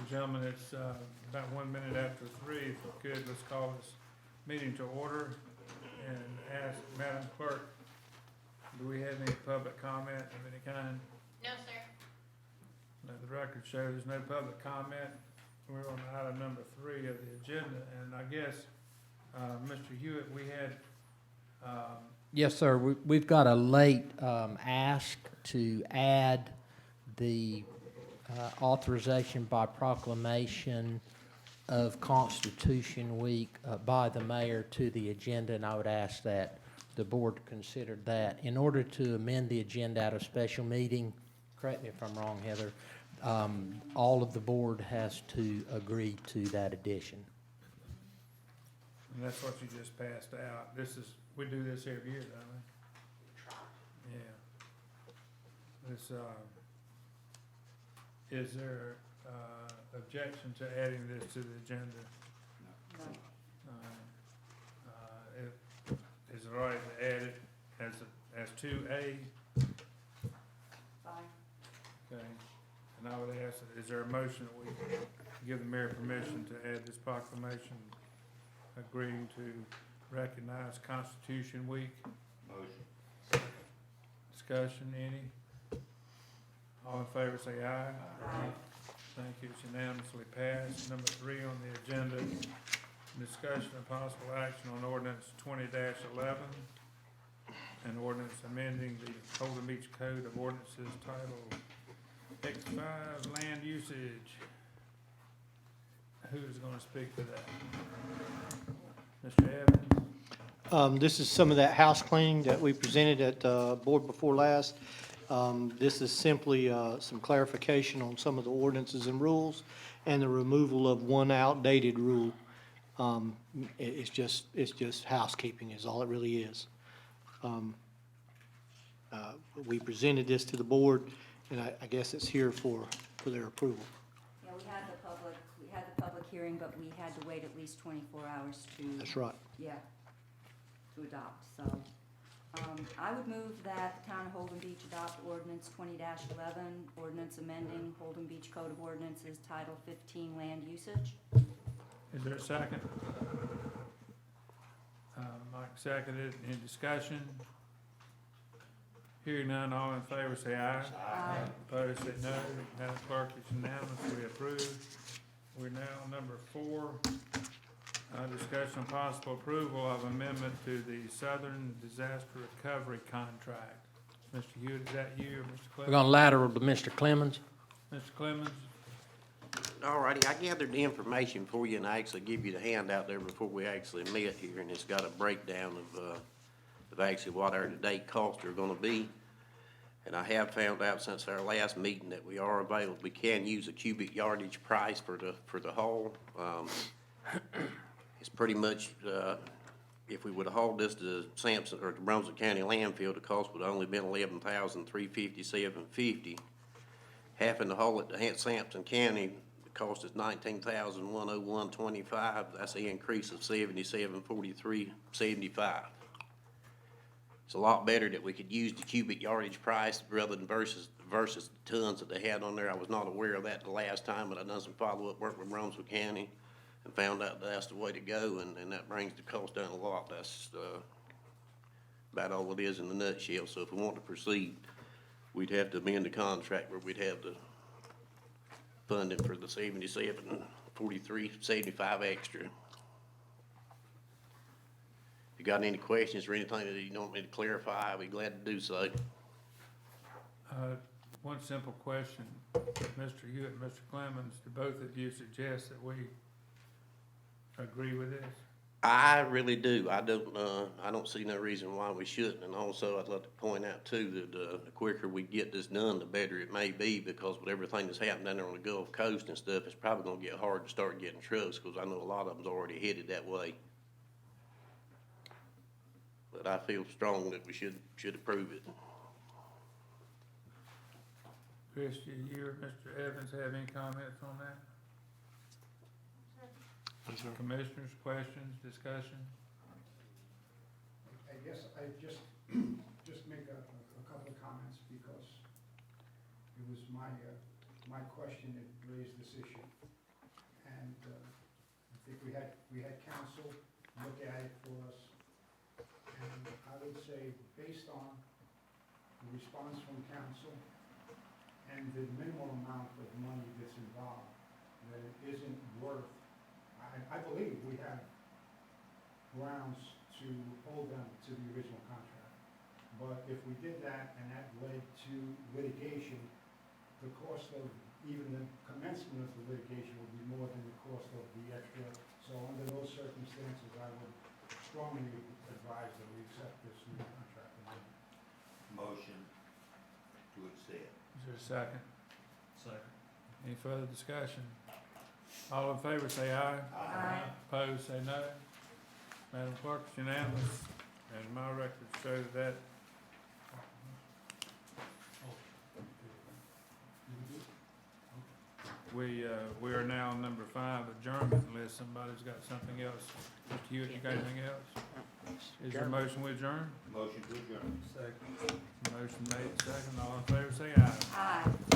and gentlemen, it's about 1 minute after 3. If you could, let's call this meeting to order and ask Madam Clerk, do we have any public comment of any kind? No, sir. Let the record show there's no public comment. We're on item number 3 of the agenda, and I guess, Mr. Hewitt, we had, Yes, sir. We've got a late ask to add the authorization by proclamation of Constitution Week by the mayor to the agenda, and I would ask that the board consider that. In order to amend the agenda at a special meeting, correct me if I'm wrong, Heather, all of the board has to agree to that addition. and that's what you just passed out. We do this every year, don't we? Yeah. Is there objection to adding this to the agenda? No. Is it all right to add it as 2A? Fine. Okay, and I would ask, is there a motion that we give the mayor permission to add this proclamation agreeing to recognize Constitution Week? Motion. Discussion, any? All in favor say aye. Aye. Thank you, it's unanimously passed. Number 3 on the agenda, discussion of possible action on ordinance 20-11, an ordinance amending the Holden Beach Code of Ordinances titled X5 Land Usage. Who's gonna speak to that? Mr. Evans? This is some of that house cleaning that we presented at board before last. This is simply some clarification on some of the ordinances and rules and the removal of one outdated rule. It's just housekeeping is all it really is. We presented this to the board, and I guess it's here for their approval. Yeah, we had the public hearing, but we had to wait at least 24 hours to. That's right. Yeah, to adopt, so. I would move that the town of Holden Beach adopt ordinance 20-11, ordinance amending Holden Beach Code of Ordinances, Title 15, Land Usage. Is there a second? Mike seconded. Any discussion? Hearing none, all in favor say aye. Aye. Opposed say no. Madam Clerk, it's unanimously approved. We're now on number 4. Discussion of possible approval of amendment to the Southern Disaster Recovery Contract. Mr. Hewitt, is that you or Mr. We're Clemens? going to lateral to Mr. Clemens. Mr. Clemens? All righty, I gathered the information for you, and I actually give you the handout there before we actually met here, and it's got a breakdown of actually what our to-date costs are gonna be. And I have found out since our last meeting that we are available, we can use a cubic yardage price for the haul. It's pretty much, if we would have hauled this to Sampson or to Brunswick County landfill, the cost would have only been $11,357.50. Having to haul it to Sampson County, the cost is $19,101.25. That's an increase of $77.43.75. It's a lot better that we could use the cubic yardage price rather than versus the tons that they had on there. I was not aware of that the last time, but I done some follow-up work with Brunswick County and found out that's the way to go, and that brings the cost down a lot. That's about all it is in a nutshell. So if we want to proceed, we'd have to amend the contract where we'd have the funding for the $77.43.75 extra. If you got any questions or anything that you want me to clarify, I'd be glad to do so. One simple question. Mr. Hewitt and Mr. Clemens, do both of you suggest that we agree with this? I really do. I don't see no reason why we shouldn't. And also, I'd like to point out too that the quicker we get this done, the better it may be, because with everything that's happened down there on the Gulf Coast and stuff, it's probably gonna get hard to start getting trucks, because I know a lot of them's already headed that way. But I feel strong that we should approve it. Christie, you or Mr. Evans have any comments on that? Commissioners, questions, discussion? I guess I just make a couple of comments, because it was my question that raised this issue. we had council look at it for us. And I would say, based on the response from council and the minimal amount of money that's involved, that it isn't worth, I believe we have grounds to hold them to the original contract. But if we did that and that led to litigation, the cost of even the commencement of the litigation would be more than the cost of the extra. So under those circumstances, I would strongly advise that we accept this new contract amendment. Motion to accept. Is there a second? Second. Any further discussion? All in favor say aye. Aye. Opposed, say no. Madam Clerk, it's unanimous, and my records show that. We are now on number 5, adjournment, unless somebody's got something else. Mr. Hewitt, you got anything else? Is there a motion we adjourn? Motion to adjourn. Second. Motion made, second. All in favor say aye. Aye.